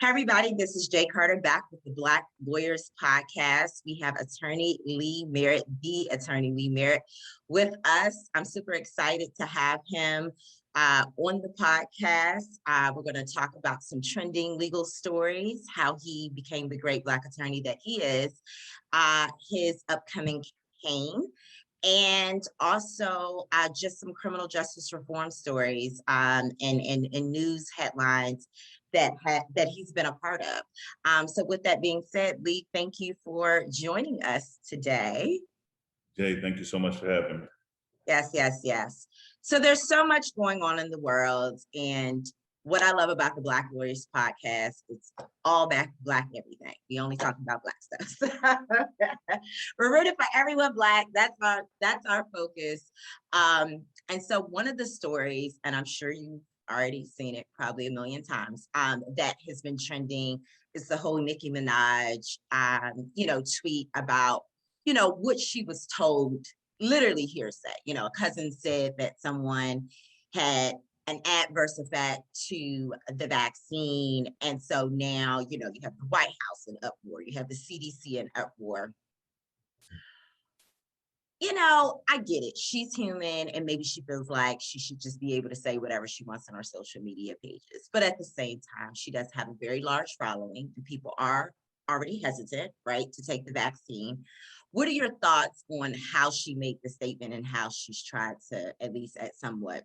Hi, everybody. This is Jay Carter back with the Black Lawyers Podcast. We have attorney Lee Merritt, the attorney Lee Merritt, with us. I'm super excited to have him on the podcast. We're going to talk about some trending legal stories, how he became the great Black attorney that he is, his upcoming campaign, and also just some criminal justice reform stories and news headlines that he's been a part of. So with that being said, Lee, thank you for joining us today. Jay, thank you so much for having me. Yes. So there's so much going on in the world, and what I love about the Black Lawyers Podcast, it's all Black everything. We only talk about Black stuff. We're rooting for everyone Black. That's our focus. And so one of the stories, and I'm sure you've already seen it probably a million times, that has been trending is the whole Nicki Minaj, tweet about, what she was told, literally hearsay. A cousin said that someone had an adverse effect to the vaccine. And so now, you have the White House in uproar, you have the CDC in uproar. I get it. She's human, and maybe she feels like she should just be able to say whatever she wants on her social media pages. But at the same time, she does have a very large following, and people are already hesitant, right, to take the vaccine. What are your thoughts on how she made the statement and how she's tried to, at least somewhat,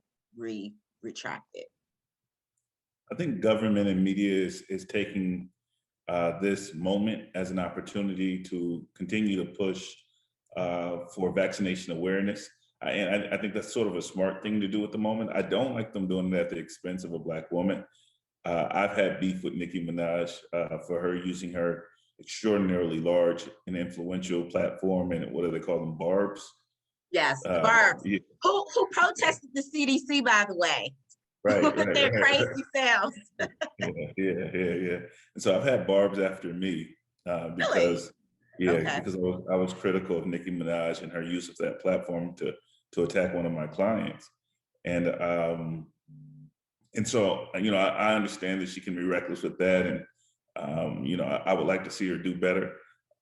retract it? I think government and media is taking this moment as an opportunity to continue to push for vaccination awareness. And I think that's sort of a smart thing to do at the moment. I don't like them doing it at the expense of a Black woman. I've had beef with Nicki Minaj for her using her extraordinarily large and influential platform, and what do they call them, barbs? Yes, the barbs. Yeah. Who protested the CDC, by the way? Right. With their crazy selves. Yeah. And so I've had barbs after me because, really? Because I was critical of Nicki Minaj and her use of that platform to attack one of my clients. And so, I understand that she can be reckless with that. And, I would like to see her do better.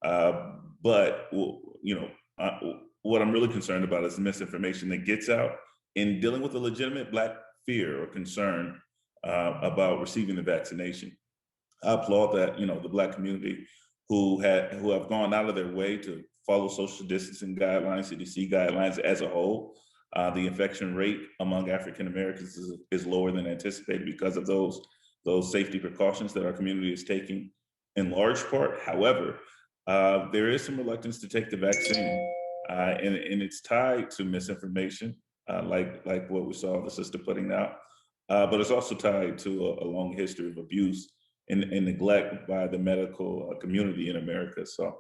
But, what I'm really concerned about is the misinformation that gets out in dealing with a legitimate Black fear or concern about receiving the vaccination. I applaud that, the Black community who have gone out of their way to follow social distancing guidelines, CDC guidelines as a whole. The infection rate among African Americans is lower than anticipated because of those safety precautions that our community is taking in large part. However, there is some reluctance to take the vaccine, and it's tied to misinformation, like what we saw the sister putting out, but it's also tied to a long history of abuse and neglect by the medical community in America. So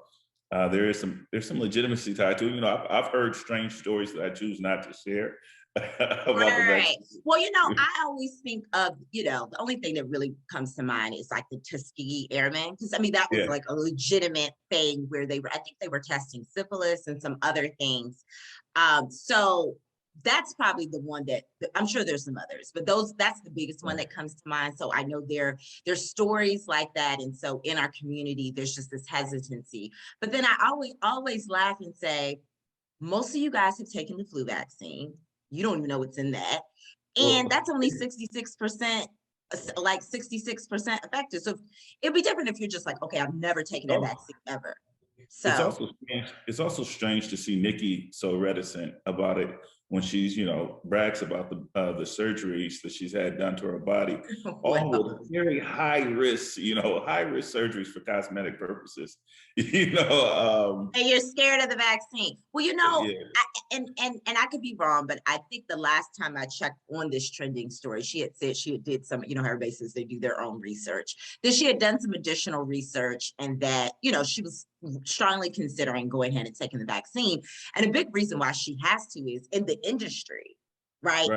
there's some legitimacy tied to it. I've heard strange stories that I choose not to share about the vaccine. Well, I always think of, the only thing that really comes to mind is like the Tuskegee Airmen, because that was like a legitimate thing where I think they were testing syphilis and some other things. So that's probably the one that I'm sure there's some others, but that's the biggest one that comes to mind. So I know there's stories like that. And so in our community, there's just this hesitancy. But then I always laugh and say, most of you guys have taken the flu vaccine. You don't even know what's in that. And that's only 66%, like 66% effective. So it'd be different if you're just like, okay, I've never taken that vaccine ever. So it's also strange to see Nicki so reticent about it when she's, brags about the surgeries that she's had done to her body, all with very high risk surgeries for cosmetic purposes. And you're scared of the vaccine. Well, and I could be wrong, but I think the last time I checked on this trending story, she had said she did some, everybody says they do their own research, that she had done some additional research, and that, she was strongly considering going ahead and taking the vaccine. And a big reason why she has to is in the industry, right?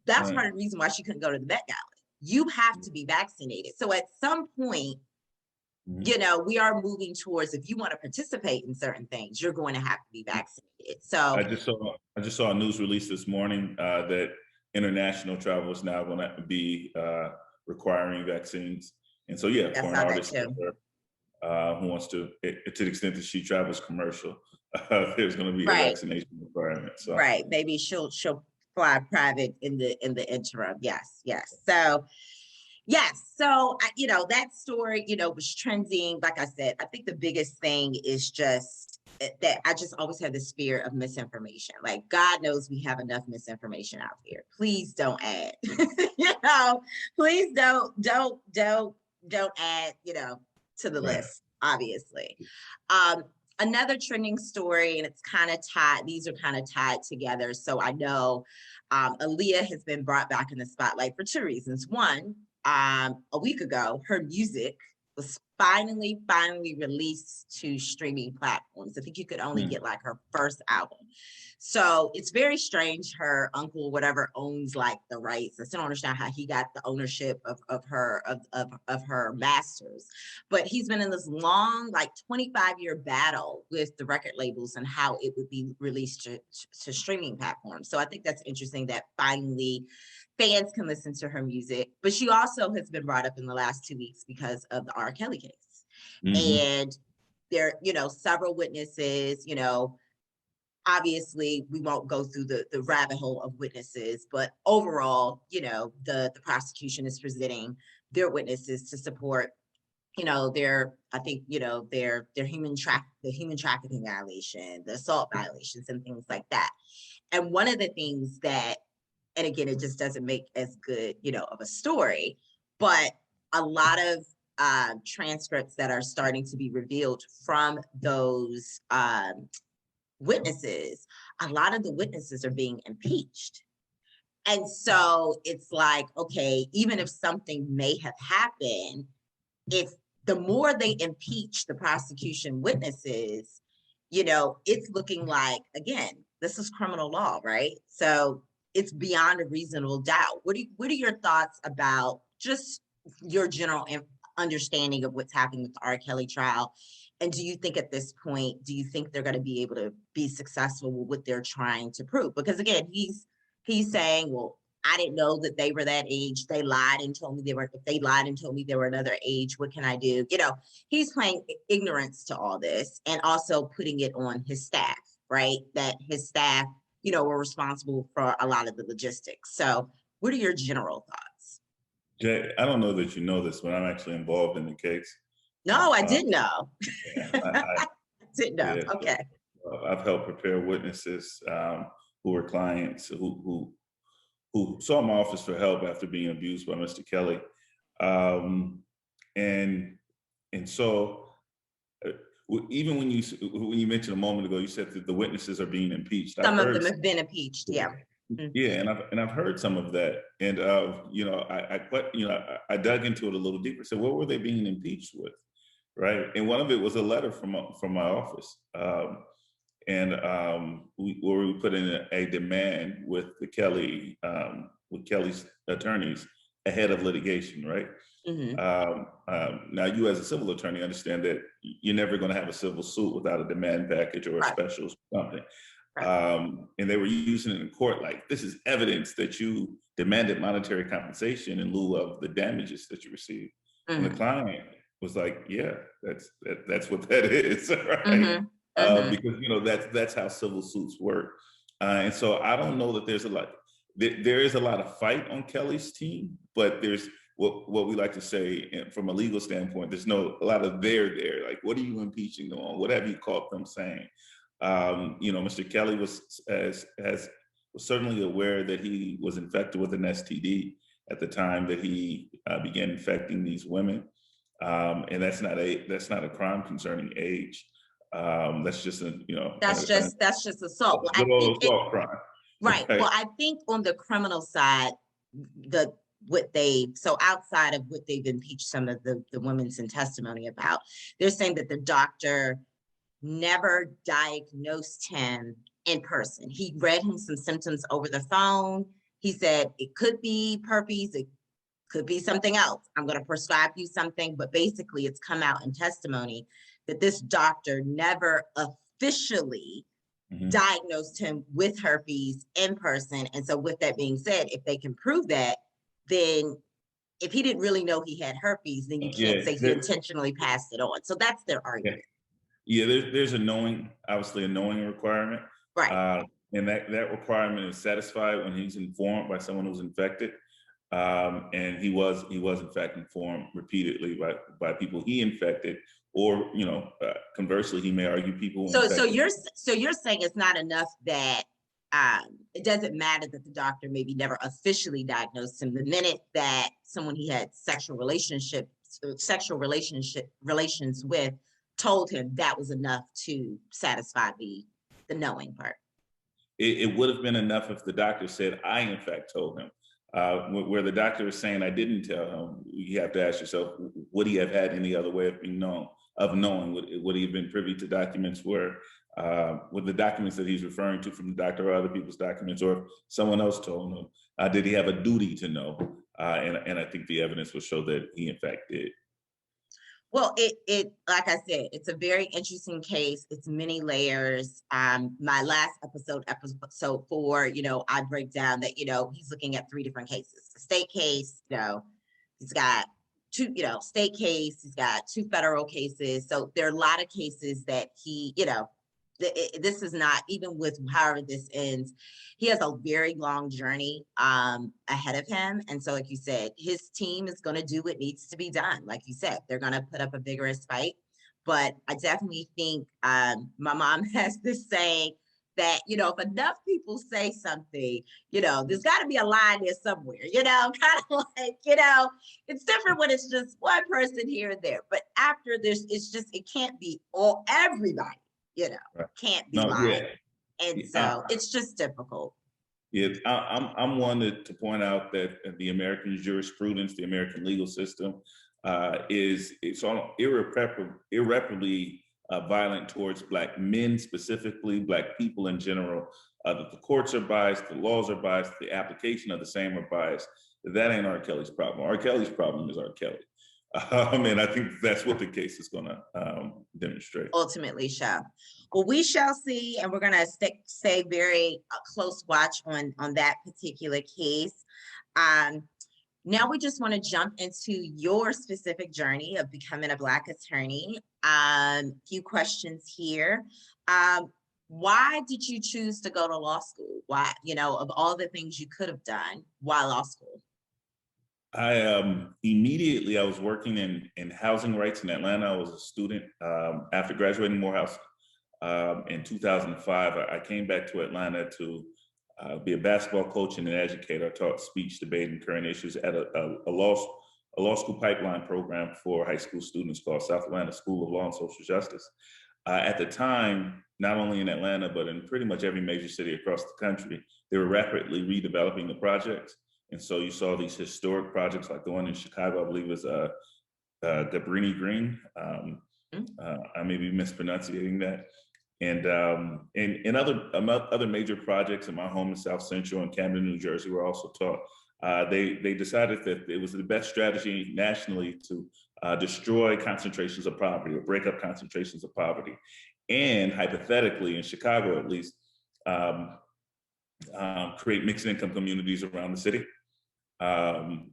That's part of the reason why she couldn't go to the Met Gala. You have to be vaccinated. So at some point, we are moving towards, if you want to participate in certain things, you're going to have to be vaccinated. So I just saw a news release this morning that international travel is now going to be requiring vaccines. And so, yeah, I for an saw that artist like too. her, who wants to the extent that she travels commercial, there's going to be a Right, vaccination requirement. So, right. Maybe she'll fly private in the interim. Yes, yes. So yes. So, that story, was trending. Like I said, I think the biggest thing is just that I just always have this fear of misinformation. Like, God knows we have enough misinformation out here. Please don't add, please don't add, to the right. list, obviously. Um, Another trending story, and it's kind of tied, these are kind of tied together. So I know Aaliyah has been brought back in the spotlight for two reasons. One, a week ago, her music was finally released to streaming platforms. I think you could only Mm. get like her first album. So it's very strange. Her uncle, whatever, owns like the rights. I still don't understand how he got the ownership of her masters. But he's been in this long, like 25-year battle with the record labels and how it would be released to streaming platforms. So I think that's interesting that finally fans can listen to her music. But she also has been brought up in the last 2 weeks because of the R. Kelly case. Hmm. And there, several witnesses, obviously we won't go through the rabbit hole of witnesses, but overall, the prosecution is presenting their witnesses to support their, I think, their the human trafficking violation, the assault violations and things like that. And one of the things that, and again, it just doesn't make as good, of a story, but a lot of transcripts that are starting to be revealed from those witnesses, a lot of the witnesses are being impeached. And so it's like, okay, even if something may have happened, if the more they impeach the prosecution witnesses, it's looking like, again, this is criminal law, right? So it's beyond a reasonable doubt. What are your thoughts about just your general understanding of what's happening with the R. Kelly trial? And do you think at this point, do you think they're going to be able to be successful with what they're trying to prove? Because again, he's saying, well, I didn't know that they were that age. They lied and told me if they lied and told me they were another age, what can I do? He's playing ignorance to all this and also putting it on his staff, right? That his staff, were responsible for a lot of the logistics. So what are your general thoughts? Jay, I don't know that you know this, but I'm actually involved in the case. No, I Um, didn't know. yeah, Didn't know. yeah, Okay. I've helped prepare witnesses who were clients who sought my office for help after being abused by Mr. Kelly, um, and so even when you mentioned a moment ago, you said that the witnesses are being impeached. I've Some of heard, them have been impeached. Yeah. Mhm. yeah, and I've heard some of that, and I dug into it a little deeper. So what were they being impeached with, right? And one of it was a letter from my office. Where we put in a demand with with Kelly's attorneys ahead of litigation, right? Mhm. Now, you as a civil attorney understand that you're never going to have a civil suit without a demand package or a Right. special something. Right. And they were using it in court like, this is evidence that you demanded monetary compensation in lieu of the damages that you received. And the Mhm. client was like, yeah, that's what that is, right? Mhm. Mhm. Because that's how civil suits work. And so I don't know that there's a lot. There is a lot of fight on Kelly's team, but there's what we like to say from a legal standpoint. There's a lot of there. Like, what are you impeaching them on? What have you caught them saying? Mr. Kelly was certainly aware that he was infected with an STD at the time that he began infecting these women, and that's not a crime concerning age. That's just That's just assault. Well, I good think old assault crime. right. Right. Well, I think on the criminal side, so outside of what they've impeached some of the women's in testimony about, they're saying that the doctor never diagnosed him in person. He read him some symptoms over the phone. He said it could be herpes, it could be something else. I'm going to prescribe you something, but basically it's come out in testimony that this doctor never officially Mhm. diagnosed him with herpes in person. And so with that being said, if they can prove that, then if he didn't really know he had herpes, then you can't Yeah, say he intentionally passed it on. So that's their yeah, argument. yeah. There's a knowing, obviously a knowing requirement, Right. uh, and that requirement is satisfied when he's informed by someone who's infected. And he was in fact informed repeatedly by people he infected, or conversely, he may argue people who So infected. you're saying it's not enough that it doesn't matter that the doctor maybe never officially diagnosed him. The minute that someone he had relations with told him, that was enough to satisfy the knowing part. It would have been enough if the doctor said, "I in fact told him." Where the doctor is saying, "I didn't tell him," you have to ask yourself, would he have had any other way of being known, of knowing? Would he have been privy to documents where, with the documents that he's referring to from the doctor or other people's documents, or if someone else told him? Did he have a duty to know? And I think the evidence will show that he in fact did. Well, it like I said, it's a very interesting case. It's many layers. My last episode 4, I break down that, he's looking at 3 different cases. The state case, he's got 2, state case, he's got 2 federal cases. So there are a lot of cases that he, this is not, even with however this ends, he has a very long journey ahead of him. And so, like you said, his team is going to do what needs to be done. Like you said, they're going to put up a vigorous fight. But I definitely think my mom has this saying that, if enough people say something, there's got to be a line there somewhere, kind of like, it's different when it's just one person here and there. But after this, it can't be everybody. Right. Can't be No, lying. yeah. And so it's just difficult. Yeah, I'm one to point out that the American jurisprudence, the American legal system, it's all irreparably violent towards Black men specifically, Black people in general. That the courts are biased, the laws are biased, the application of the same are biased. That ain't R. Kelly's problem. R. Kelly's problem is R. Kelly. And I think that's what the case is going to demonstrate. Ultimately show. Well, we shall see, and we're going to stay very close watch on that particular case. Now we just want to jump into your specific journey of becoming a Black attorney. Few questions here. Why did you choose to go to law school? Why, of all the things you could have done, why law school? Immediately I was working in housing rights in Atlanta. I was a student after graduating Morehouse in 2005. I came back to Atlanta to be a basketball coach and an educator. I taught speech, debate, and current issues at a law school pipeline program for high school students called South Atlanta School of Law and Social Justice. At the time, not only in Atlanta, but in pretty much every major city across the country, they were rapidly redeveloping the projects. And so you saw these historic projects like the one in Chicago, I believe was Cabrini Green. I may be mispronunciating that. And other major projects in my home in South Central and Camden, New Jersey were also taught. They decided that it was the best strategy nationally to destroy concentrations of poverty or break up concentrations of poverty. And hypothetically, in Chicago at least, create mixed income communities around the city.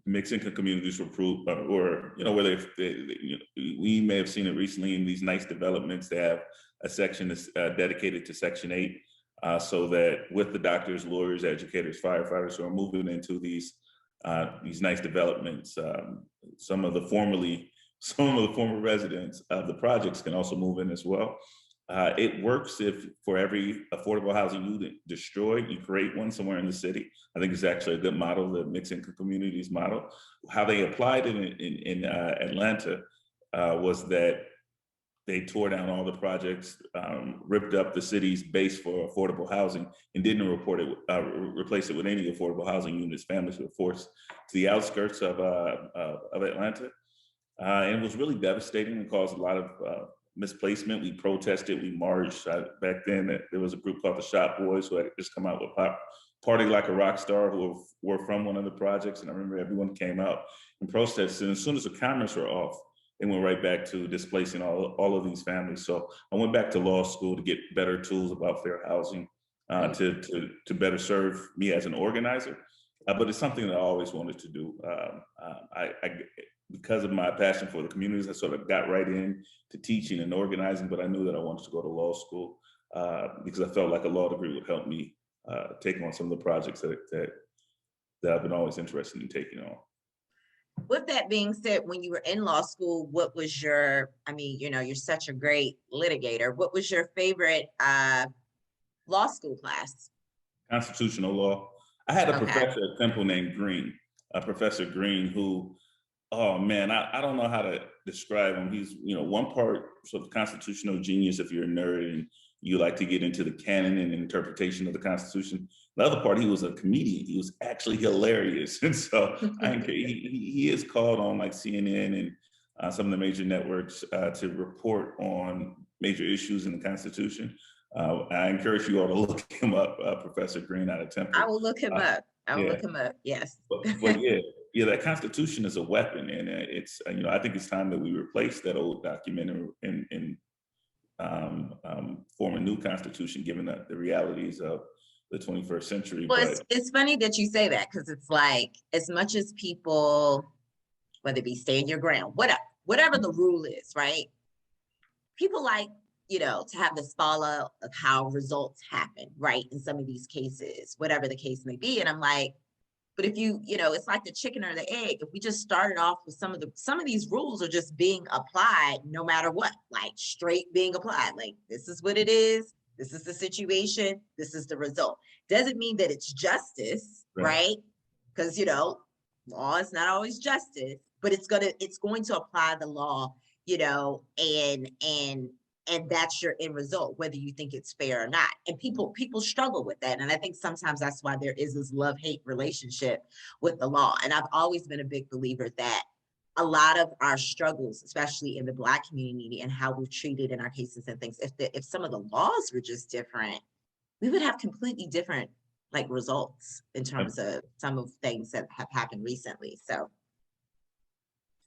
Mixed income communities were proved, or where we may have seen it recently in these nice developments. They have a section that's dedicated to Section 8, so that with the doctors, lawyers, educators, firefighters who are moving into these nice developments, some of the former residents of the projects can also move in as well. It works if for every affordable housing you destroy, you create one somewhere in the city. I think it's actually a good model, the mixed income communities model. How they applied it in Atlanta was that they tore down all the projects, ripped up the city's base for affordable housing, and didn't replace it with any affordable housing units. Families were forced to the outskirts of Atlanta. And it was really devastating and caused a lot of misplacement. We protested, we marched. Back then, there was a group called the Shop Boys who had just come out with Party Like a Rock Star, who were from one of the projects. And I remember everyone came out and protested. And as soon as the cameras were off, they went right back to displacing all of these families. So I went back to law school to get better tools about fair housing, to better serve me as an organizer. but it's something that I always wanted to do. Because of my passion for the communities, I sort of got right in to teaching and organizing, but I knew that I wanted to go to law school because I felt like a law degree would help me take on some of the projects that I've been always interested in taking on. With that being said, when you were in law school, what was your, I mean, you're such a great litigator. What was your favorite law school class? Constitutional law. I had a Okay. professor at Temple named Green, Professor Green, who, oh man, I don't know how to describe him. He's, one part sort of constitutional genius if you're a nerd and you like to get into the canon and interpretation of the Constitution. The other part, he was a comedian. He was actually hilarious. And so he is called on like CNN and some of the major networks to report on major issues in the Constitution. I encourage you all to look him up, Professor Green out of I Temple. will look him up. I will Yeah, look him up. Yes. but yeah, that Constitution is a weapon, and it's I think it's time that we replace that old document and form a new Constitution, given the realities of the 21st century. Well, But it's funny that you say that because it's like as much as people, whether it be stand your ground, whatever the rule is, right? People like, to have the scala of how results happen, right? In some of these cases, whatever the case may be. And I'm like, but if it's like the chicken or the egg. If we just started off with some of these rules are just being applied no matter what, like straight being applied. Like this is what it is. This is the situation. This is the result. Doesn't mean that it's justice, right? Because law is not always justice, but it's going to apply the law, and that's your end result, whether you think it's fair or not. And people struggle with that. And I think sometimes that's why there is this love-hate relationship with the law. And I've always been a big believer that a lot of our struggles, especially in the Black community and how we're treated in our cases and things, if some of the laws were just different, we would have completely different like results in terms of some of things that have happened recently. So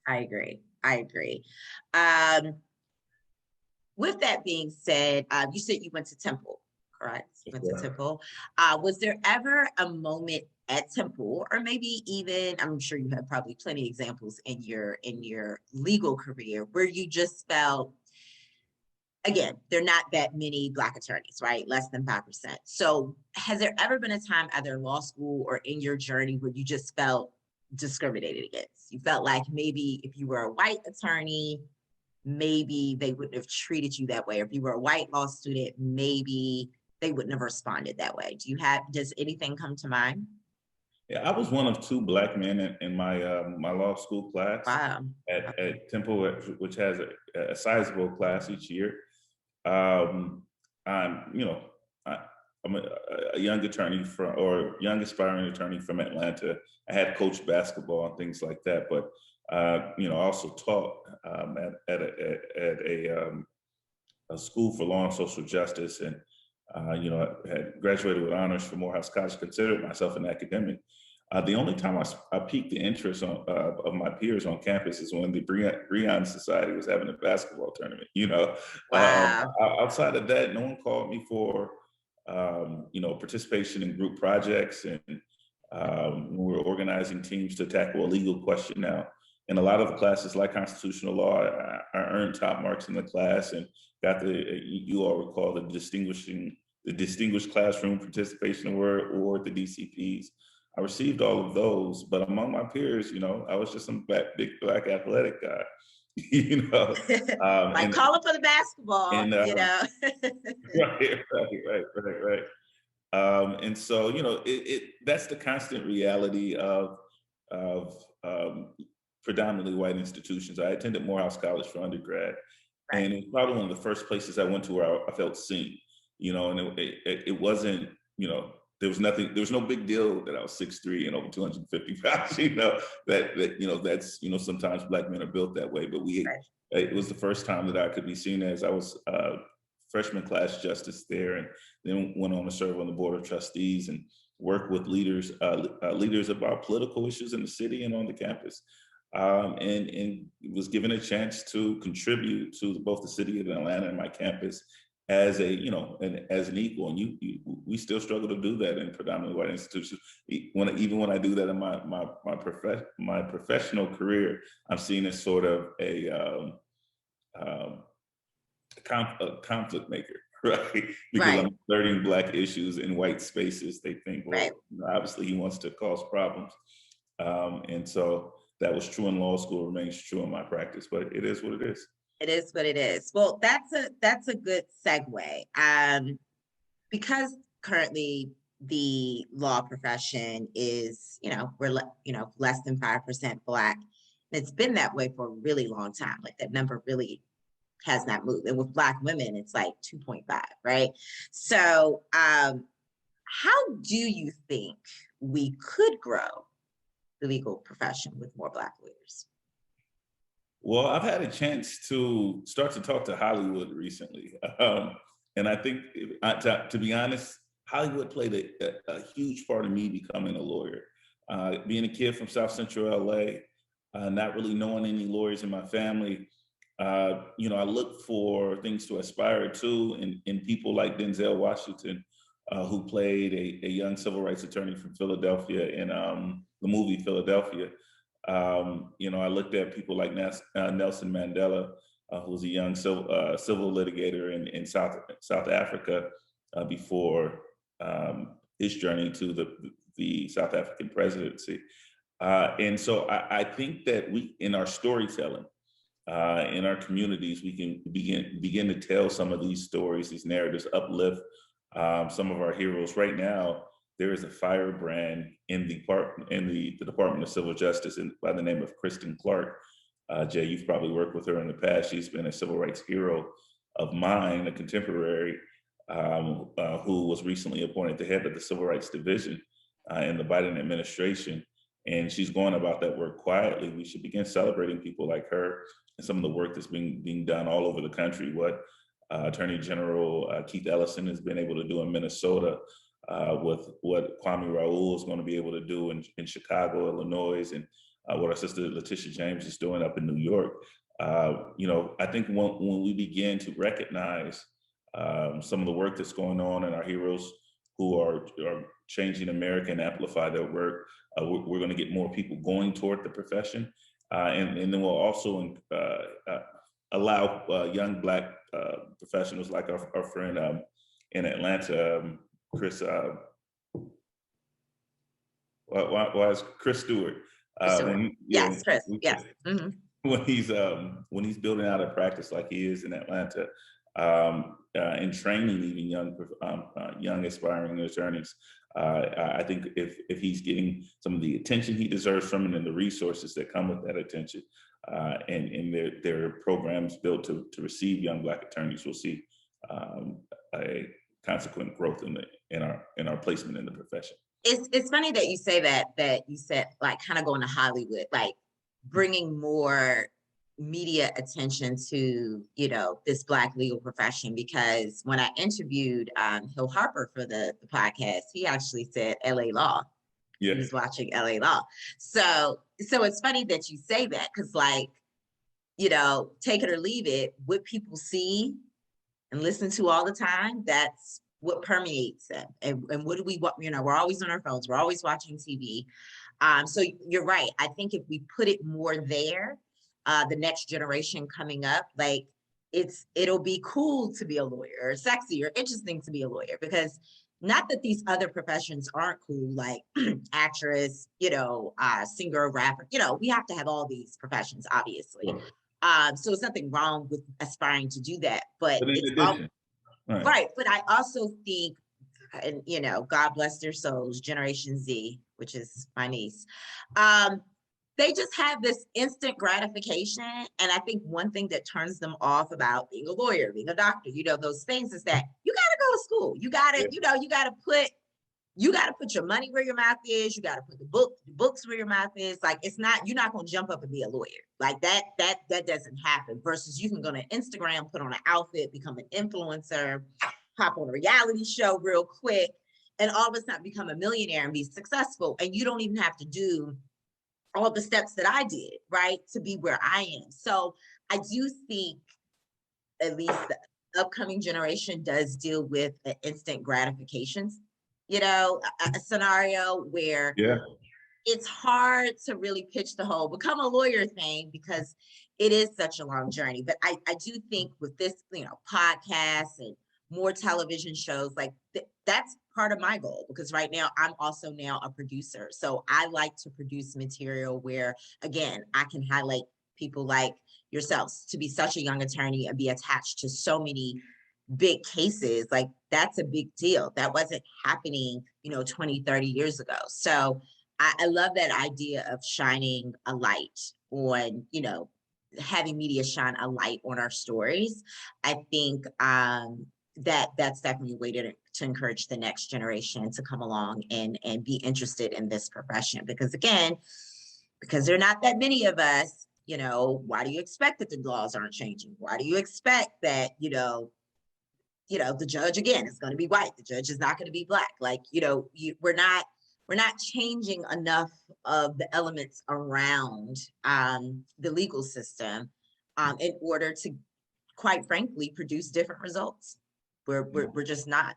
I agree. With that being said, you said you went to Temple, correct? You went to Temple. Was there ever a moment at Temple, or maybe even, I'm sure you have probably plenty of examples in your legal career, where you just felt, again, there are not that many Black attorneys, right? Less than 5%. So has there ever been a time either in law school or in your journey where you just felt discriminated against? You felt like maybe if you were a white attorney, maybe they wouldn't have treated you that way. Or if you were a white law student, maybe they wouldn't have responded that way. Does anything come to mind? Yeah, I was one of two Black men in my my law school class. Wow. At Temple, which has a sizable class each year. I'm a young attorney young aspiring attorney from Atlanta. I had coached basketball and things like that, but I also taught at a school for law and social justice, and I had graduated with honors from Morehouse College. Considered myself an academic. The only time I piqued the interest of my peers on campus is when the Breon Society was having a basketball tournament. Wow. Outside of that, no one called me for participation in group projects, and we were organizing teams to tackle a legal question. Now, in a lot of the classes like constitutional law, I earned top marks in the class and got you all recall the distinguished classroom participation award, the DCPs. I received all of those, but among my peers, I was just some big Black athletic guy, Like calling for the basketball, Right. And so, that's the constant reality of predominantly white institutions. I attended Morehouse College for undergrad, and it's probably one of the first places I went to where I felt seen, and it wasn't, there was no big deal that I was 6'3" and over 250 pounds, that's, sometimes Black men are built that way, but it was the first time that I could be seen as. I was freshman class justice there, and then went on to serve on the board of trustees and work with leaders about political issues in the city and on the campus. And was given a chance to contribute to both the city of Atlanta and my campus as a, and as an equal. And we still struggle to do that in predominantly white institutions. Even when I do that in my professional career, I'm seeing it sort of a conflict maker, right? Because Right. I'm learning Black issues in white spaces. They think, well, Right. obviously he wants to cause problems. And so that was true in law school, remains true in my practice, but it is what it is. It is what it is. Well, that's a good segue. Because currently the law profession is, less than 5% Black. It's been that way for a really long time. Like that number really has not moved. And with Black women, it's like 2.5, right? So how do you think we could grow the legal profession with more Black lawyers? Well, I've had a chance to start to talk to Hollywood recently. And I think, to be honest, Hollywood played a huge part of me becoming a lawyer. Being a kid from South Central LA, not really knowing any lawyers in my family, I look for things to aspire to in people like Denzel Washington, who played a young civil rights attorney from Philadelphia in the movie Philadelphia. I looked at people like Nelson Mandela, who was a young civil litigator in South Africa before his journey to the South African presidency. And so I think that we, in our storytelling, in our communities, we can begin to tell some of these stories, these narratives, uplift some of our heroes. Right now, there is a firebrand in the Department of Civil Justice by the name of Kristen Clark. Jay, you've probably worked with her in the past. She's been a civil rights hero of mine, a contemporary, who was recently appointed the head of the Civil Rights Division in the Biden administration. And she's going about that work quietly. We should begin celebrating people like her and some of the work that's being done all over the country. What Attorney General Keith Ellison has been able to do in Minnesota, with what Kwame Raoul is going to be able to do in Chicago, Illinois, and what our sister Letitia James is doing up in New York. I think when we begin to recognize some of the work that's going on and our heroes who are changing America and amplify their work, we're going to get more people going toward the profession. And then we'll also allow young Black professionals like our friend in Atlanta, Chris, why is Chris Stewart? Yes, Chris. Yes. Mm-hmm. When he's building out a practice like he is in Atlanta, and training even young aspiring attorneys, I think if he's getting some of the attention he deserves from it and the resources that come with that attention, and their programs built to receive young Black attorneys, we'll see a consequent growth in our placement in the profession. It's funny that you say that you said like kind of going to Hollywood, like bringing more media attention to this Black legal profession, because when I interviewed Hill Harper for the podcast, he actually said LA Law. Yeah. He was watching LA Law. So it's funny that you say that, because like, take it or leave it, what people see and listen to all the time, that's what permeates them. And what do we want? We're always on our phones, we're always watching TV. So you're right. I think if we put it more there, the next generation coming up, like it'll be cool to be a lawyer, or sexy or interesting to be a lawyer, because not that these other professions aren't cool, like actress, singer, rapper, we have to have all these professions, obviously. So it's nothing wrong with aspiring to do that, but it's right. But I also think, and God bless their souls, Generation Z, which is my niece, they just have this instant gratification. And I think one thing that turns them off about being a lawyer, being a doctor, those things, is that you got to go to school. You got to, you got to put your money where your mouth is. You got to put the books where your mouth is. Like, you're not going to jump up and be a lawyer. Like that doesn't happen. Versus you can go to Instagram, put on an outfit, become an influencer, hop on a reality show real quick, and all of a sudden become a millionaire and be successful. And you don't even have to do all the steps that I did, right, to be where I am. So I do think, at least upcoming generation does deal with an instant gratifications, a scenario where Yeah. it's hard to really pitch the whole become a lawyer thing because it is such a long journey. But I do think with this, podcasts and more television shows, like that's part of my goal, because right now I'm also now a producer. So I like to produce material where, again, I can highlight people like yourselves to be such a young attorney and be attached to so many big cases. Like that's a big deal. That wasn't happening, 20, 30 years ago. So I love that idea of shining a light on, having media shine a light on our stories. I think that's definitely a way to encourage the next generation to come along and be interested in this profession. Because again, because there are not that many of us, why do you expect that the laws aren't changing? Why do you expect that, the judge again is going to be white, the judge is not going to be black? Like, we're not changing enough of the elements around the legal system in order to, quite frankly, produce different results. We're just not.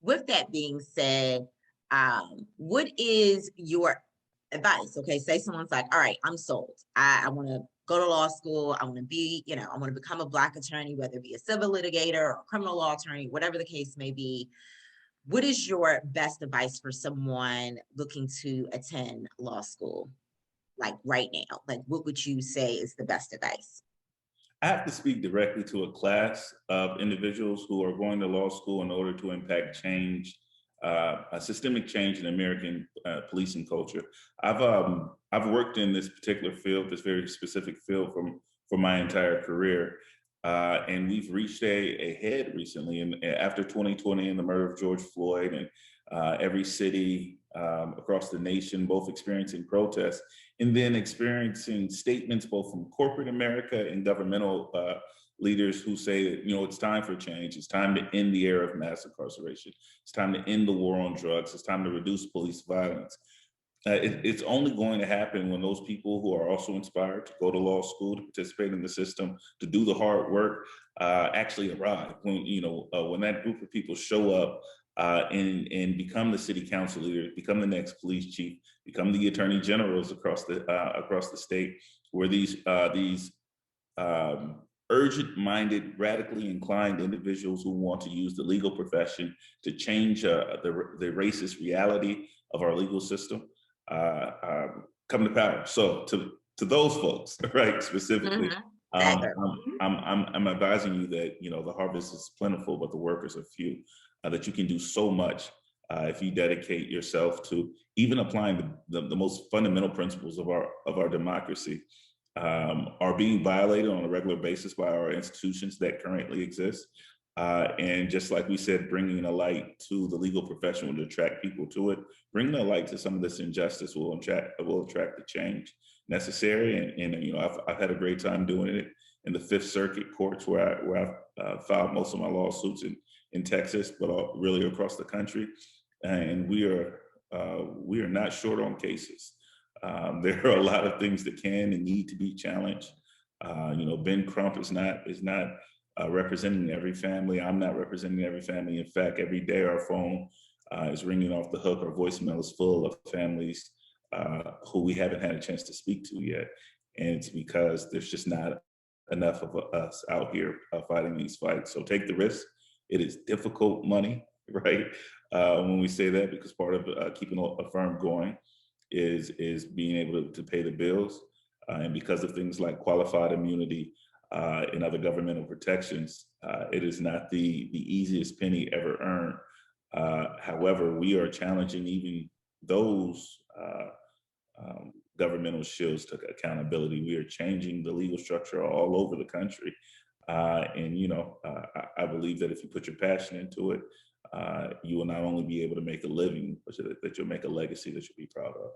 With that being said, what is your advice? Okay, say someone's like, all right, I'm sold. I want to go to law school. I want to be, I want to become a Black attorney, whether it be a civil litigator or a criminal law attorney, whatever the case may be. What is your best advice for someone looking to attend law school, like right now? Like, what would you say is the best advice? I have to speak directly to a class of individuals who are going to law school in order to impact change, a systemic change in American policing culture. I've worked in this particular field, this very specific field, for my entire career, and we've reached a head recently. And after 2020 and the murder of George Floyd, and every city across the nation, both experiencing protests and then experiencing statements both from corporate America and governmental leaders who say that, it's time for change. It's time to end the era of mass incarceration. It's time to end the war on drugs. It's time to reduce police violence. It's only going to happen when those people who are also inspired to go to law school, to participate in the system, to do the hard work, actually arrive. When that group of people show up and become the city council leader, become the next police chief, become the attorney generals across the state, where these urgent-minded, radically inclined individuals who want to use the legal profession to change the racist reality of our legal system come to power. So to those folks, right, specifically, I'm advising you that the harvest is plentiful, but the workers are few. That you can do so much if you dedicate yourself to even applying the most fundamental principles of our democracy are being violated on a regular basis by our institutions that currently exist. And just like we said, bringing a light to the legal profession will attract people to it. Bringing a light to some of this injustice will attract the change necessary. And I've had a great time doing it in the Fifth Circuit courts, where I've filed most of my lawsuits in Texas, but really across the country. And we are not short on cases. There are a lot of things that can and need to be challenged. Ben Crump is not representing every family. I'm not representing every family. In fact, every day our phone is ringing off the hook. Our voicemail is full of families who we haven't had a chance to speak to yet. And it's because there's just not enough of us out here fighting these fights. So take the risk. It is difficult money, right? When we say that, because part of keeping a firm going is being able to pay the bills. And because of things like qualified immunity and other governmental protections, it is not the easiest penny ever earned. However, we are challenging even those governmental shields to accountability. We are changing the legal structure all over the country. I believe that if you put your passion into it, you will not only be able to make a living, but that you'll make a legacy that you'll be proud of.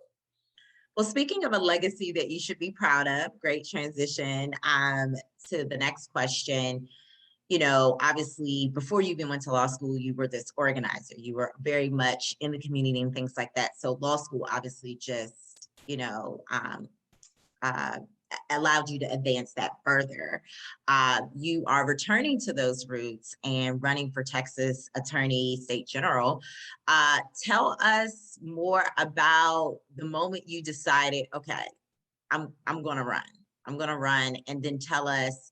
Well, speaking of a legacy that you should be proud of, great transition to the next question. Obviously, before you even went to law school, you were this organizer. You were very much in the community and things like that. So law school obviously just, allowed you to advance that further. You are returning to those roots and running for Texas Attorney State General. Tell us more about the moment you decided, okay, I'm going to run. I'm going to run, and then tell us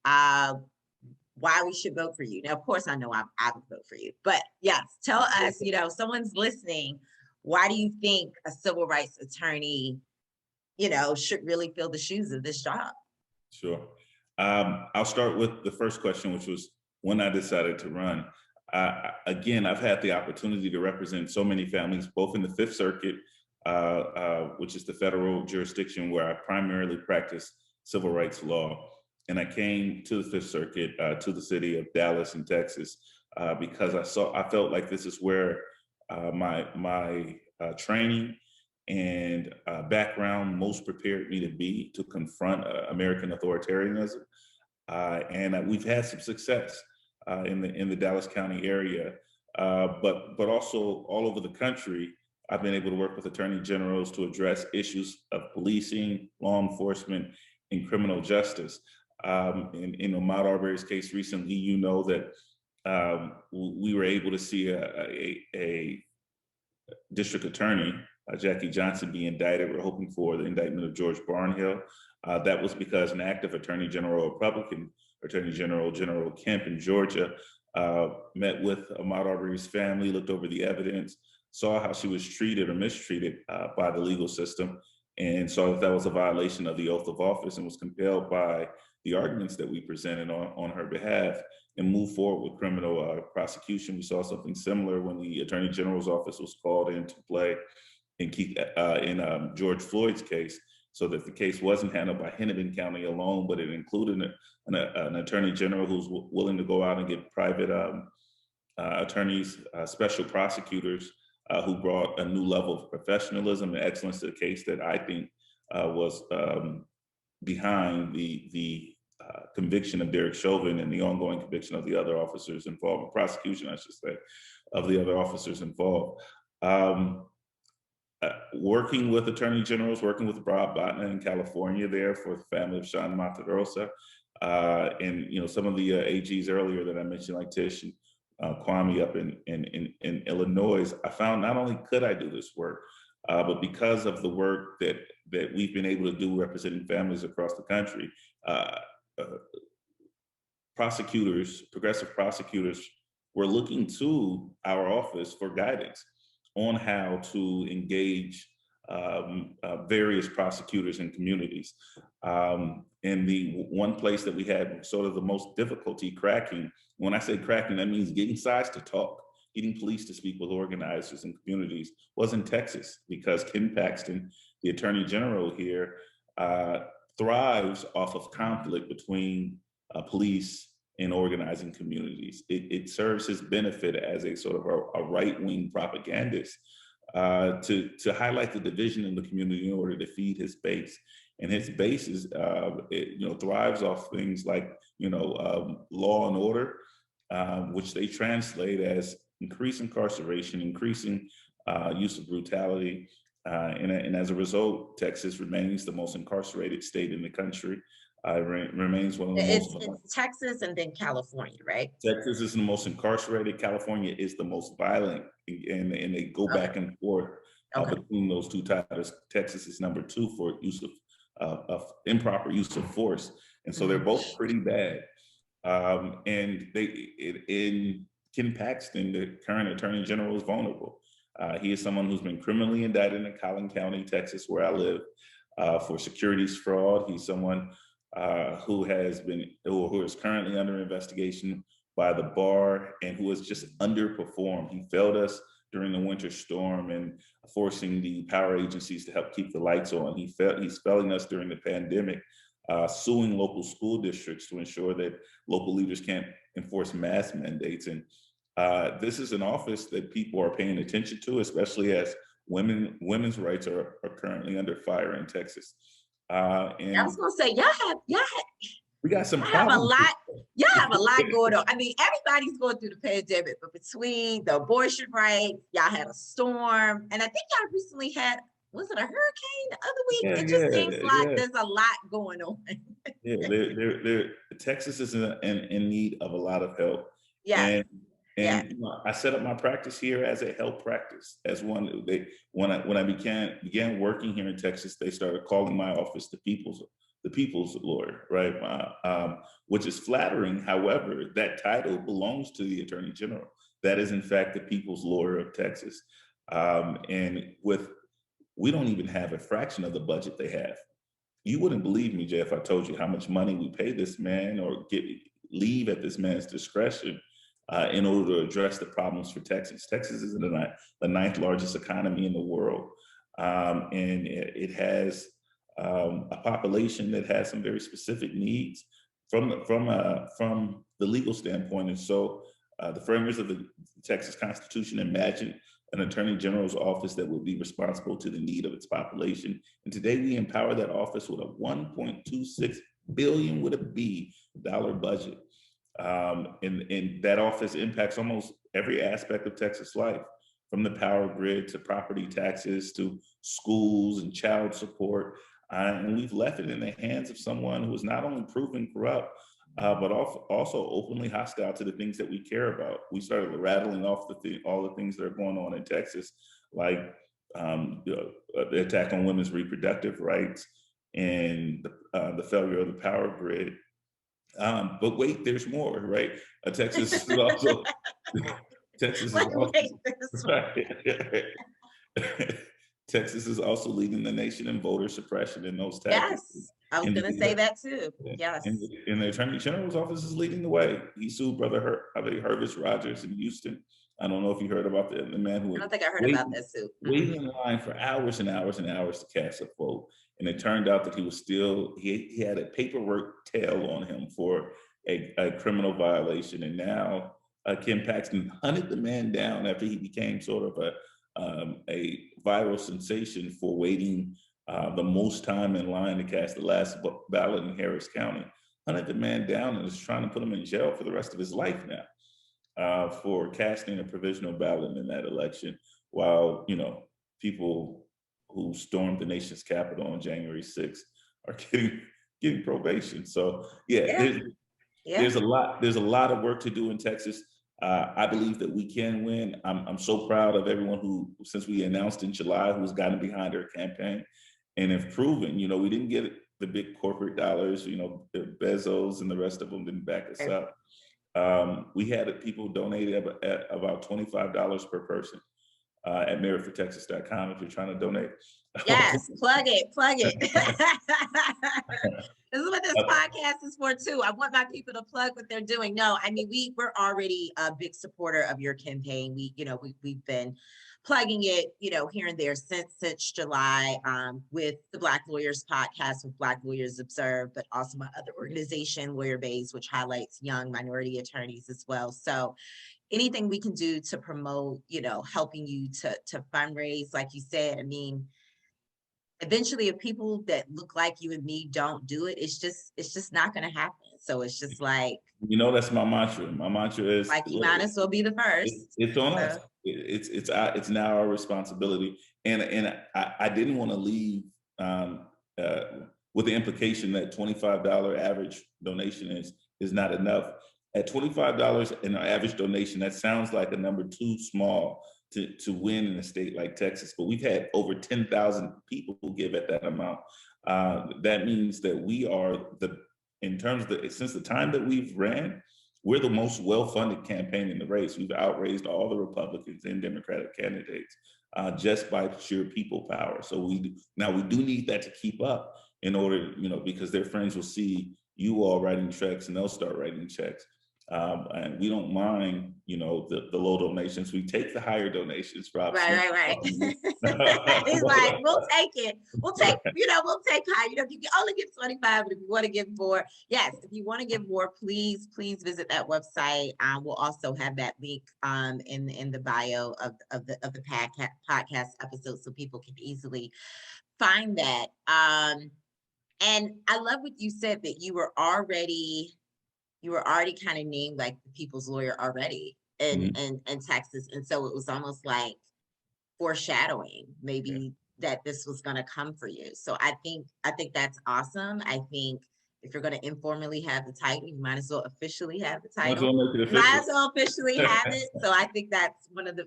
why we should vote for you. Now, of course, I know I would vote for you, but yes, tell us, someone's listening. Why do you think a civil rights attorney, should really fill the shoes of this job? Sure. I'll start with the first question, which was when I decided to run. Again, I've had the opportunity to represent so many families, both in the Fifth Circuit, which is the federal jurisdiction where I primarily practice civil rights law. And I came to the Fifth Circuit, to the city of Dallas in Texas, because I felt like this is where my training and background most prepared me to be to confront American authoritarianism. And we've had some success in the Dallas County area, but also all over the country. I've been able to work with attorney generals to address issues of policing, law enforcement, and criminal justice. In Ahmaud Arbery's case recently, that we were able to see a district attorney, Jackie Johnson, be indicted. We're hoping for the indictment of George Barnhill. That was because an active Attorney General, Republican Attorney General, General Kemp in Georgia, met with Ahmaud Arbery's family, looked over the evidence, saw how she was treated or mistreated by the legal system, and saw that was a violation of the oath of office, and was compelled by the arguments that we presented on her behalf and moved forward with criminal prosecution. We saw something similar when the Attorney General's office was called into play in George Floyd's case, so that the case wasn't handled by Hennepin County alone, but it included an attorney general who's willing to go out and get private attorneys, special prosecutors who brought a new level of professionalism and excellence to the case that I think was behind the conviction of Derek Chauvin and the ongoing conviction of the other officers involved, in prosecution, I should say, of the other officers involved. Working with attorney generals, working with Rob Botna in California there for the family of Sean Matarosa, and some of the AGs earlier that I mentioned, like Tish and Kwame up in Illinois, I found not only could I do this work, but because of the work that we've been able to do representing families across the country, progressive prosecutors were looking to our office for guidance on how to engage various prosecutors and communities. And the one place that we had sort of the most difficulty cracking, when I say cracking, that means getting sides to talk, getting police to speak with organizers and communities, was in Texas, because Ken Paxton, the Attorney General here, thrives off of conflict between police and organizing communities. It serves his benefit as a sort of a right-wing propagandist to highlight the division in the community in order to feed his base. And his base is, thrives off things like, law and order, which they translate as increased incarceration, increasing use of brutality. And as a result, Texas remains the most incarcerated state in the country. Remains one of the most. It's Texas and then California, right? Texas is the most incarcerated. California is the most violent, and they go back and forth between those two titles. Texas is number 2 for use of improper use of force, and so they're both pretty bad. And in Ken Paxton, the current Attorney General, is vulnerable. He is someone who's been criminally indicted in Collin County, Texas, where I live, for securities fraud. He's someone who is currently under investigation by the bar and who has just underperformed. He failed us during the winter storm and forcing the power agencies to help keep the lights on. He's failing us during the pandemic, suing local school districts to ensure that local leaders can't enforce mask mandates. And this is an office that people are paying attention to, especially as women's rights are currently under fire in Texas. And I was gonna say, we got some y'all have problems. Y'all have a lot going on. I mean, everybody's going through the pandemic, but between the abortion rights, y'all had a storm, and I think y'all recently had was it a hurricane the other week? Yeah, It just seems like yeah, there's a lot going on. yeah. Texas is in need of a lot of help, Yes, and yes. I set up my practice here as a health practice. As one, when I began working here in Texas, they started calling my office the people's lawyer, right? Which is flattering. However, that title belongs to the Attorney General. That is, in fact, the people's lawyer of Texas. And we don't even have a fraction of the budget they have. You wouldn't believe me, Jay, if I told you how much money we pay this man or leave at this man's discretion in order to address the problems for Texas. Texas is the ninth largest economy in the world, and it has a population that has some very specific needs from the legal standpoint. And so, the framers of the Texas Constitution imagined an attorney general's office that would be responsible to the need of its population. And today we empower that office with a 1.26 billion with a B dollar budget. And that office impacts almost every aspect of Texas life, from the power grid to property taxes to schools and child support. And we've left it in the hands of someone who is not only proven corrupt, but also openly hostile to the things that we care about. We started rattling off all the things that are going on in Texas, like the attack on women's reproductive rights and the failure of the power grid. But wait, there's more, right? Texas is also Texas is also Wait, this one. Texas is also leading the nation in voter suppression in those tactics. Yes, I was And gonna say that too. Yes. and the Attorney General's office is leading the way. He sued Hervis Rogers in Houston. I don't know if you heard about the man who I was don't think I heard about that suit. waiting in line for hours and hours and hours to cast a vote. And it turned out that he had a paperwork tail on him for a criminal violation. And now Ken Paxton hunted the man down after he became sort of a viral sensation for waiting the most time in line to cast the last ballot in Harris County. Hunted the man down and is trying to put him in jail for the rest of his life now for casting a provisional ballot in that election, while people who stormed the nation's capital on January 6th are getting probation. So there's a lot of work to do in Texas. I believe that we can win. I'm so proud of everyone who, since we announced in July, who's gotten behind our campaign and have proven, we didn't get the big corporate dollars, the Bezos and the rest of them didn't back us up. We had people donate at about $25 per person at meritfortexas.com if you're trying to donate. Yes, plug it. This is what this podcast is for too. I want my people to plug what they're doing. No, I mean, we're already a big supporter of your campaign. We've been plugging it, here and there since July, with the Black Lawyers podcast with Black Lawyers Observe, but also my other organization, Lawyer Base, which highlights young minority attorneys as well. So anything we can do to promote, helping you to fundraise, like you said, I mean, eventually if people that look like you and me don't do it, it's just not going to happen. So it's just like, that's my mantra. My mantra is like, you might as well be the first. It's on us. It's now our responsibility. And I didn't want to leave with the implication that $25 average donation is not enough. At $25 in our average donation, that sounds like a number too small to win in a state like Texas, but we've had over 10,000 people who give at that amount. That means that we are since the time that we've ran, we're the most well-funded campaign in the race. We've outraised all the Republicans and Democratic candidates just by sheer people power. So we do need that to keep up in order, because their friends will see you all writing checks and they'll start writing checks. And we don't mind, the low donations. We take the higher donations, Rob. Right. He's like, we'll take it. We'll take high. You can only give 25, but if you want to give more, yes, if you want to give more, please visit that website. We'll also have that link in the bio of the podcast episode, so people can easily find that. And I love what you said, that you were already kind of named like the people's lawyer already in Texas. And so it was almost like foreshadowing maybe that this was going to come for you. So I think that's awesome. I think if you're going to informally have the title, you might as well officially have the Might as title. well make it Might official. as well officially have it. So I think that's one of the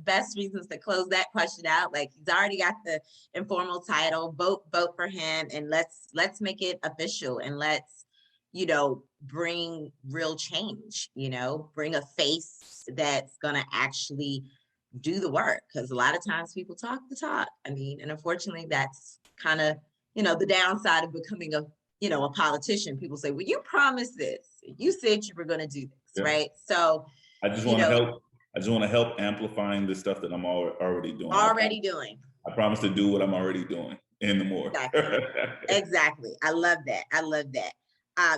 best reasons to close that question out. Like, he's already got the informal title. Vote for him, and let's make it official, and let's, you know, bring real change. You know, bring a face that's gonna actually do the work, because a lot of times people talk the talk. I mean, and unfortunately, that's kind of, you know, the downside of becoming a, you know, a politician. People say, well, you promised this, you said you were going to do this, Yeah. right? So I just you want to know, help. I just want to help amplifying the stuff that I'm already doing. doing. I promise to do what I'm already doing and the more. Exactly. I love that. I love that.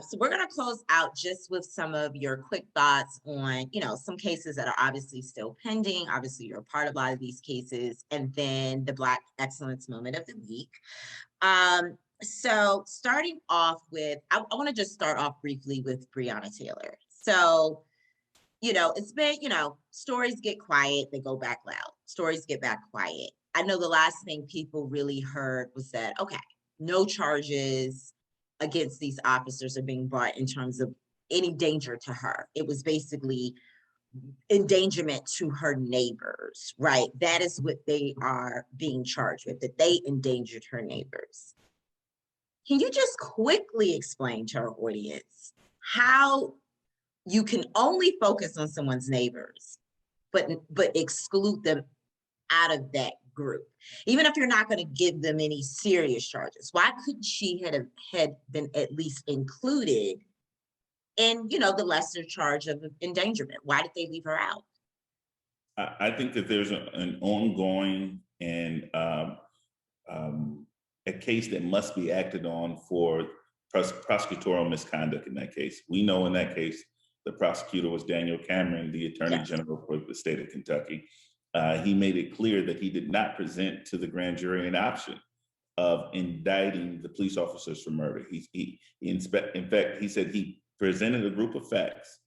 So we're going to close out just with some of your quick thoughts on, you know, some cases that are obviously still pending. Obviously, you're a part of a lot of these cases, and then the Black Excellence Moment of the Week. So starting off with, I want to just start off briefly with Breonna Taylor. So, you know, it's been, you know, stories get quiet, they go back loud. Stories get back quiet. I know the last thing people really heard was that, okay, no charges against these officers are being brought in terms of any danger to her. It was basically endangerment to her neighbors, right? That is what they are being charged with, that they endangered her neighbors. Can you just quickly explain to our audience how you can only focus on someone's neighbors, but exclude them out of that group, even if you're not going to give them any serious charges? Why couldn't she had been at least included in, you know, the lesser charge of endangerment? Why did they leave her out? I think that there's an ongoing and a case that must be acted on for prosecutorial misconduct in that case. We know in that case, the prosecutor was Daniel Cameron, the Attorney General for the state of Kentucky. He made it clear that he did not present to the grand jury an option of indicting the police officers for murder. In fact, he said he presented a group of facts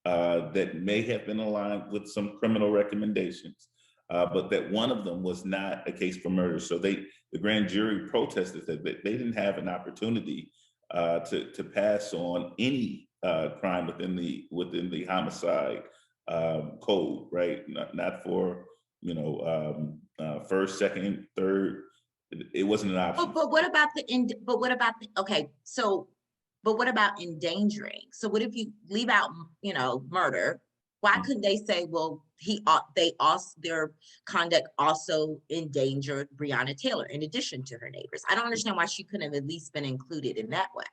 that may have been aligned with some criminal recommendations, but that one of them was not a case for murder. So the grand jury protested that they didn't have an opportunity to pass on any crime within the homicide code, right? Not for, you know, first, second, third. It wasn't an option. But what about okay, so but what about endangering? So what if you leave out, you know, murder? Why couldn't they say, well, their conduct also endangered Breonna Taylor in addition to her neighbors? I don't understand why she couldn't have at least been included in that way.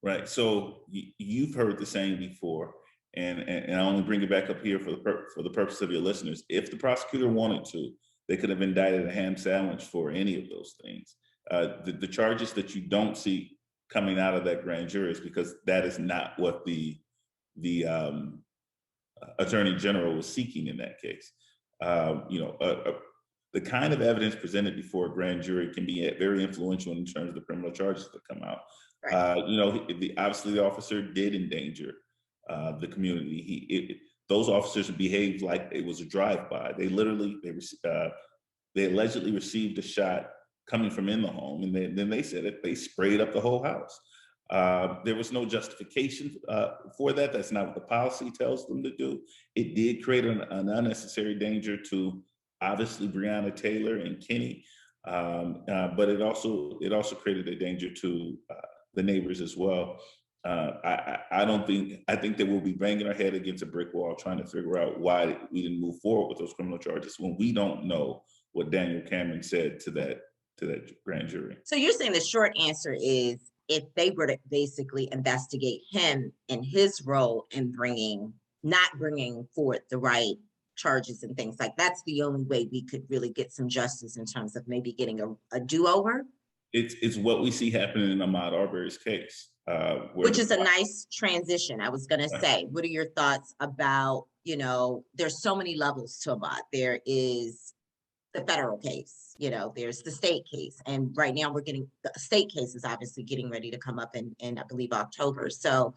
Right. So you've heard the saying before, and I only bring it back up here for the purpose of your listeners. If the prosecutor wanted to, they could have indicted a ham sandwich for any of those things. The charges that you don't see coming out of that grand jury is because that is not what the Attorney General was seeking in that case. The kind of evidence presented before a grand jury can be very influential in terms of the criminal charges that come out. Right. Obviously the officer did endanger the community. Those officers behaved like it was a drive-by. They allegedly received a shot coming from in the home, and then they said it. They sprayed up the whole house. There was no justification for that. That's not what the policy tells them to do. It did create an unnecessary danger to obviously Breonna Taylor and Kenny, but it also created a danger to the neighbors as well. I think that we'll be banging our head against a brick wall trying to figure out why we didn't move forward with those criminal charges when we don't know what Daniel Cameron said to that grand jury. So you're saying the short answer is, if they were to basically investigate him and his role in not bringing forth the right charges and things like that's the only way we could really get some justice in terms of maybe getting a do-over. It's what we see happening in Ahmaud Arbery's case. Which is a nice transition. I was going to say, what are your thoughts about, you know, there's so many levels to Ahmaud. There is the federal case, you know, there's the state case. And right now the state case is obviously getting ready to come up in I believe, October. So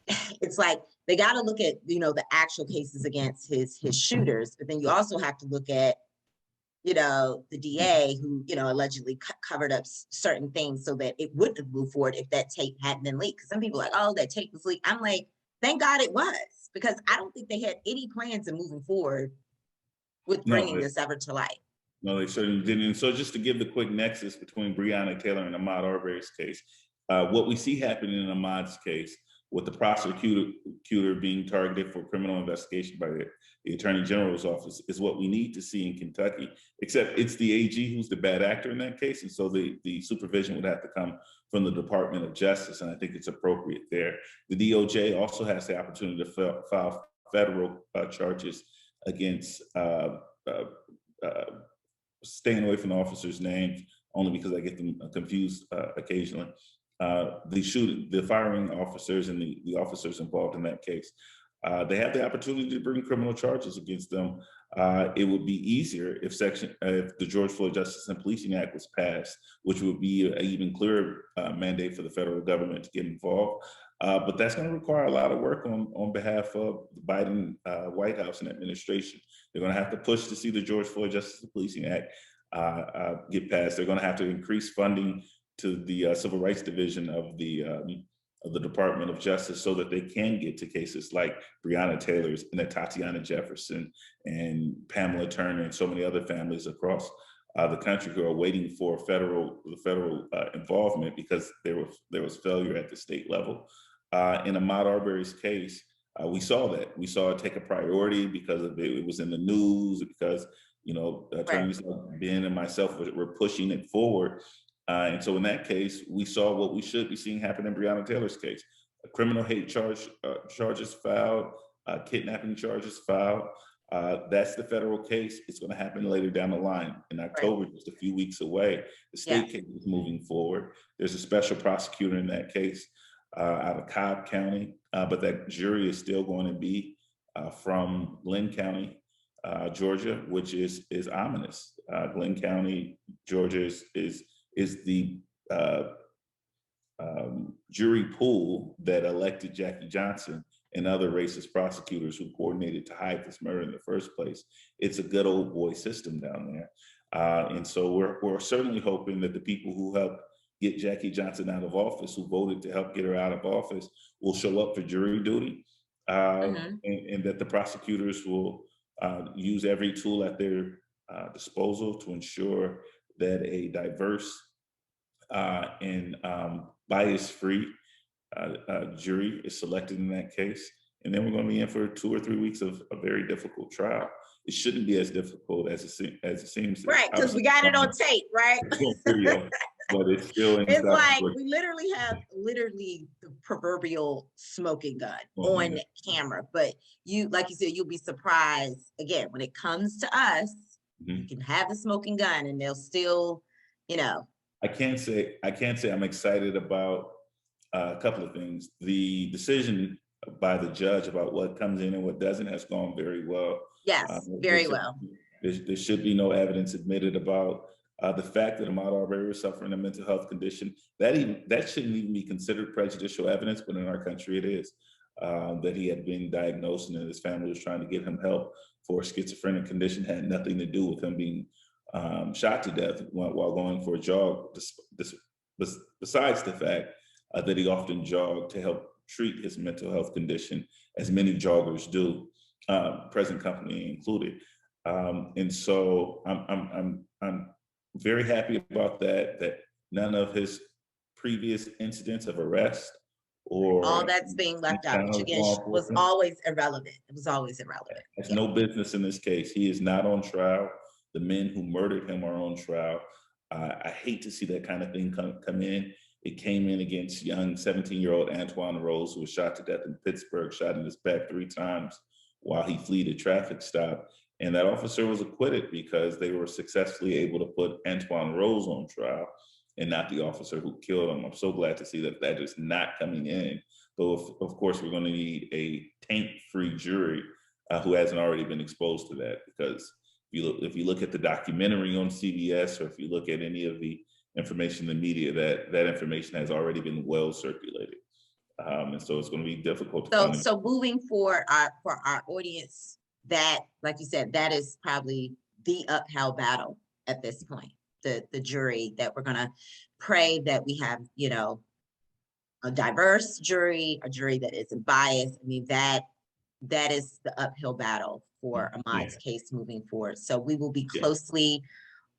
it's like, they got to look at, you know, the actual cases against his shooters, but then you also have to look at, the DA who, allegedly covered up certain things so that it wouldn't have moved forward if that tape hadn't been leaked. Because some people are like, oh, that tape was leaked. I'm like, thank God it was, because I don't think they had any plans of moving forward with bringing this ever to light. No, they certainly didn't. And so just to give the quick nexus between Breonna Taylor and Ahmaud Arbery's case, what we see happening in Ahmaud's case, with the prosecutor being targeted for criminal investigation by the Attorney General's office, is what we need to see in Kentucky, except it's the AG who's the bad actor in that case. And so the supervision would have to come from the Department of Justice, and I think it's appropriate there. The DOJ also has the opportunity to file federal charges against staying away from the officers' names, only because I get them confused occasionally. The firing officers and the officers involved in that case, they have the opportunity to bring criminal charges against them. It would be easier if the George Floyd Justice and Policing Act was passed, which would be an even clearer mandate for the federal government to get involved. But that's going to require a lot of work on behalf of the Biden White House and administration. They're going to have to push to see the George Floyd Justice and Policing Act get passed. They're going to have to increase funding to the Civil Rights Division of the Department of Justice so that they can get to cases like Breonna Taylor's and Tatiana Jefferson and Pamela Turner and so many other families across the country who are waiting for federal involvement because there was failure at the state level. In Ahmaud Arbery's case, we saw that. We saw it take a priority because it was in the news, because attorneys like Ben and myself were pushing it forward. And so in that case, we saw what we should be seeing happen in Breonna Taylor's case. A criminal hate charges filed, kidnapping charges filed. That's the federal case. It's going to happen later down the line in October, just a few weeks away. The state case is moving forward. There's a special prosecutor in that case out of Cobb County, but that jury is still going to be from Glenn County, Georgia, which is ominous. Glenn County, Georgia is the jury pool that elected Jackie Johnson and other racist prosecutors who coordinated to hide this murder in the first place. It's a good old boy system down there. And so we're certainly hoping that the people who helped get Jackie Johnson out of office, who voted to help get her out of office, will show up for jury duty, and that the prosecutors will use every tool at their disposal to ensure that a diverse and bias-free jury is selected in that case. And then we're going to be in for 2 or 3 weeks of a very difficult trial. It shouldn't be as difficult as it seems. Right, because we got it on tape, right? But it's still it's like we literally have the proverbial smoking gun on camera. But like you said, you'll be surprised again when it comes to us. You can have the smoking gun and they'll still, I can't say I'm excited about a couple of things. The decision by the judge about what comes in and what doesn't has gone very well. Yes, very well. There should be no evidence admitted about the fact that Ahmaud Arbery was suffering a mental health condition. That shouldn't even be considered prejudicial evidence, but in our country it is. That he had been diagnosed and his family was trying to get him help for a schizophrenic condition had nothing to do with him being shot to death while going for a jog, besides the fact that he often jogged to help treat his mental health condition, as many joggers do, present company included. And so I'm very happy about that none of his previous incidents of arrest or all that's being left out, which again was always irrelevant. It was always irrelevant. There's no business in this case. He is not on trial. The men who murdered him are on trial. I hate to see that kind of thing come in. It came in against young 17-year-old Antoine Rose, who was shot to death in Pittsburgh, shot in his back 3 times while he fled a traffic stop. And that officer was acquitted because they were successfully able to put Antoine Rose on trial and not the officer who killed him. I'm so glad to see that is not coming in. Though, of course, we're going to need a taint-free jury who hasn't already been exposed to that. Because if you look at the documentary on CBS, or if you look at any of the information in the media, that information has already been well circulated. And so it's going to be difficult. So moving forward for our audience, that, like you said, that is probably the uphill battle at this point. The jury, that we're gonna pray that we have, you know, a diverse jury, a jury that isn't biased. I mean, that is the uphill battle for Yeah, Ahmaud's case moving forward. So we will be yeah. closely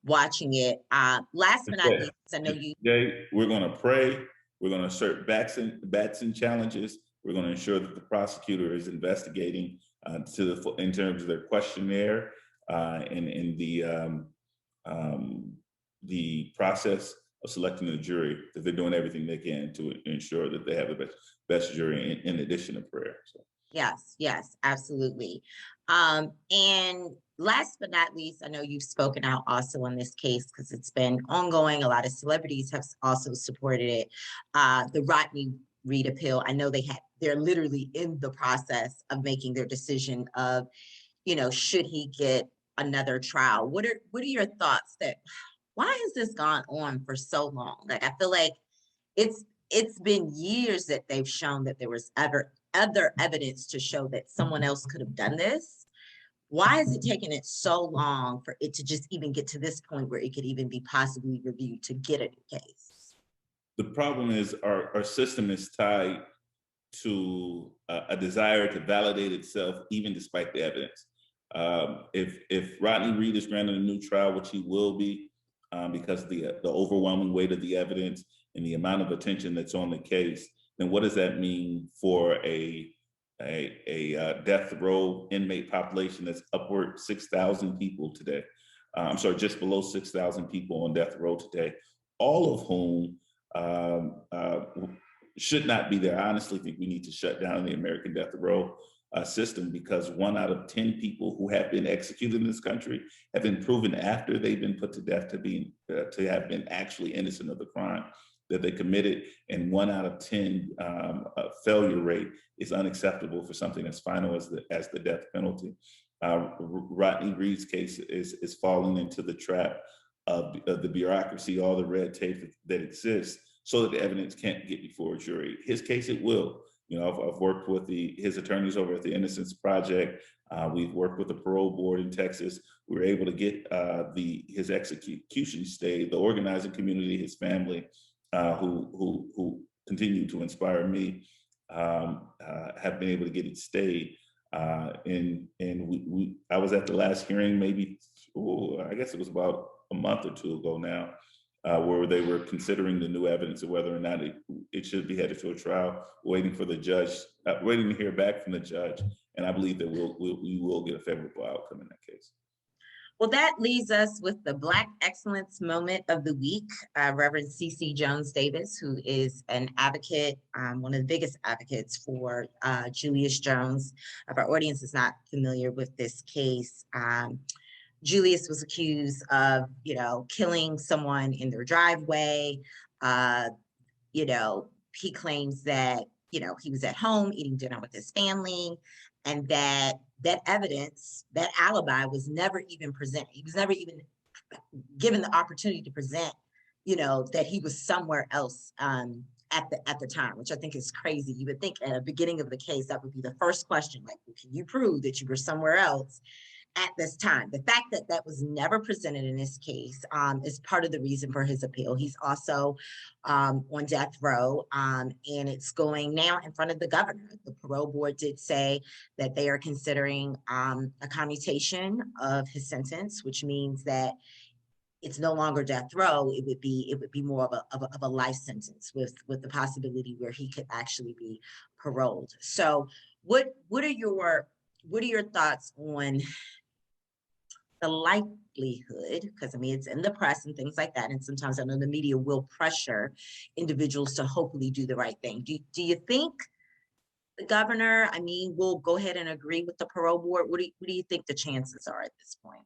watching it. Last but not least, I know you. Jay, we're going to pray. We're going to assert Batson challenges. We're going to ensure that the prosecutor is investigating in terms of their questionnaire and in the process of selecting the jury, that they're doing everything they can to ensure that they have the best jury in addition to prayer. So. Yes, yes, absolutely. And last but not least, I know you've spoken out also on this case because it's been ongoing. A lot of celebrities have also supported it. The Rodney Reed appeal, I know they're literally in the process of making their decision of, you know, should he get another trial? What are your thoughts why has this gone on for so long? Like, I feel like it's been years that they've shown that there was other evidence to show that someone else could have done this. Why is it taking it so long for it to just even get to this point where it could even be possibly reviewed to get a new case? The problem is our system is tied to a desire to validate itself, even despite the evidence. If Rodney Reed is granted a new trial, which he will be, because the overwhelming weight of the evidence and the amount of attention that's on the case, then what does that mean for a death row inmate population that's upward 6,000 people today? I'm sorry, just below 6,000 people on death row today, all of whom should not be there. I honestly think we need to shut down the American death row system, because 1 out of 10 people who have been executed in this country have been proven after they've been put to death to have been actually innocent of the crime that they committed, and 1 out of 10 failure rate is unacceptable for something as final as the death penalty. Rodney Reed's case is falling into the trap of the bureaucracy, all the red tape that exists, so that the evidence can't get before a jury. His case, it will. You know, I've worked with his attorneys over at the Innocence Project. We've worked with the parole board in Texas. We were able to get his execution stayed. The organizing community, his family, who continue to inspire me, have been able to get it stayed. And I was at the last hearing, maybe, I guess it was about a month or two ago now, where they were considering the new evidence of whether or not it should be headed to a trial, waiting for the judge, waiting to hear back from the judge. And I believe that we will get a favorable outcome in that case. Well, that leaves us with the Black Excellence Moment of the Week. Reverend C.C. Jones Davis, who is an advocate, one of the biggest advocates for Julius Jones. If our audience is not familiar with this case, Julius was accused of, you know, killing someone in their driveway. You know, he claims that, you know, he was at home eating dinner with his family, and that evidence, that alibi, was never even presented. He was never even given the opportunity to present, you know, that he was somewhere else at the time, which I think is crazy. You would think at the beginning of the case, that would be the first question, like, well, can you prove that you were somewhere else at this time? The fact that that was never presented in this case is part of the reason for his appeal. He's also on death row, and it's going now in front of the governor. The parole board did say that they are considering a commutation of his sentence, which means that it's no longer death row. It would be more of a life sentence with the possibility where he could actually be paroled. So what are your thoughts on the likelihood, because I mean, it's in the press and things like that, and sometimes I know the media will pressure individuals to hopefully do the right thing. Do you think the governor, I mean, will go ahead and agree with the parole board? What do you think the chances are at this point?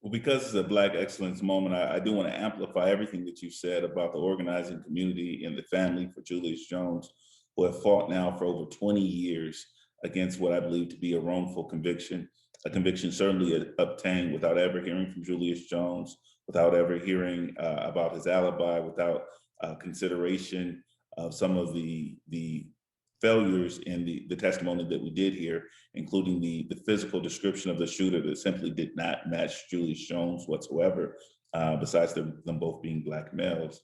Well, because it's a Black Excellence Moment, I do want to amplify everything that you said about the organizing community and the family for Julius Jones, who have fought now for over 20 years against what I believe to be a wrongful conviction, a conviction certainly obtained without ever hearing from Julius Jones, without ever hearing about his alibi, without consideration of some of the failures in the testimony that we did hear, including the physical description of the shooter that simply did not match Julius Jones whatsoever, besides them both being Black males.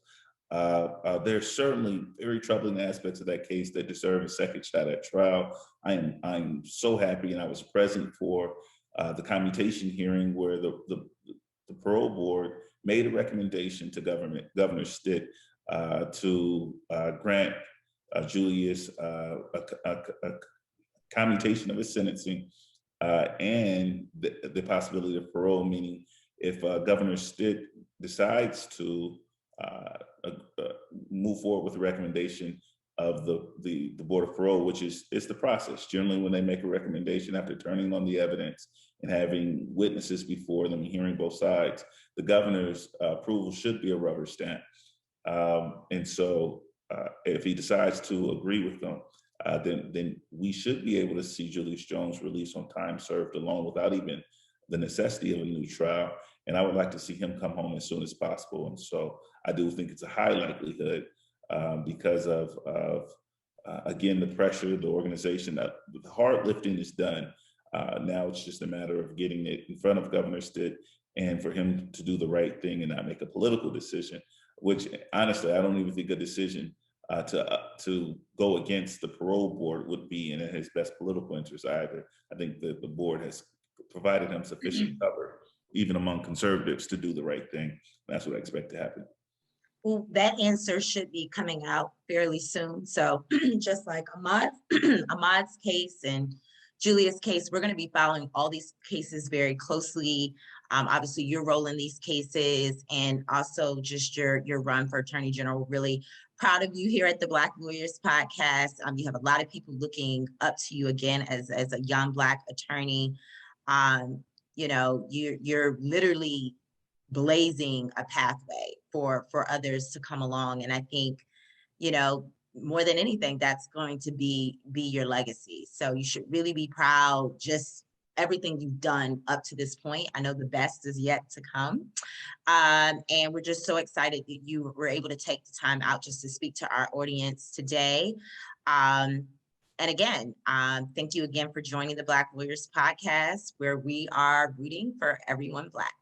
There's certainly very troubling aspects of that case that deserve a second shot at trial. I'm so happy, and I was present for the commutation hearing where the parole board made a recommendation to Governor Stitt to grant Julius a commutation of his sentencing and the possibility of parole, meaning if Governor Stitt decides to move forward with the recommendation of the Board of Parole, which is the process. Generally, when they make a recommendation after turning on the evidence and having witnesses before them, hearing both sides, the governor's approval should be a rubber stamp. And so if he decides to agree with them, then we should be able to see Julius Jones released on time served alone without even the necessity of a new trial. And I would like to see him come home as soon as possible. And so I do think it's a high likelihood because of again, the pressure, the organization, the hard lifting is done. Now it's just a matter of getting it in front of Governor Stitt and for him to do the right thing and not make a political decision, which honestly, I don't even think a decision to go against the parole board would be in his best political interest either. I think that the board has provided him sufficient cover, even among conservatives, to do the right thing. That's what I expect to happen. Well, that answer should be coming out fairly soon. So just like Ahmaud's case and Julia's case, we're going to be following all these cases very closely. Obviously, your role in these cases and also just your run for Attorney General. Really proud of you here at the Black Lawyers Podcast. You have a lot of people looking up to you again as a young Black attorney. You know, you're literally blazing a pathway for others to come along. And I think, you know, more than anything, that's going to be your legacy. So you should really be proud, just everything you've done up to this point. I know the best is yet to come. And we're just so excited that you were able to take the time out just to speak to our audience today. And again, thank you again for joining the Black Lawyers Podcast, where we are rooting for everyone Black.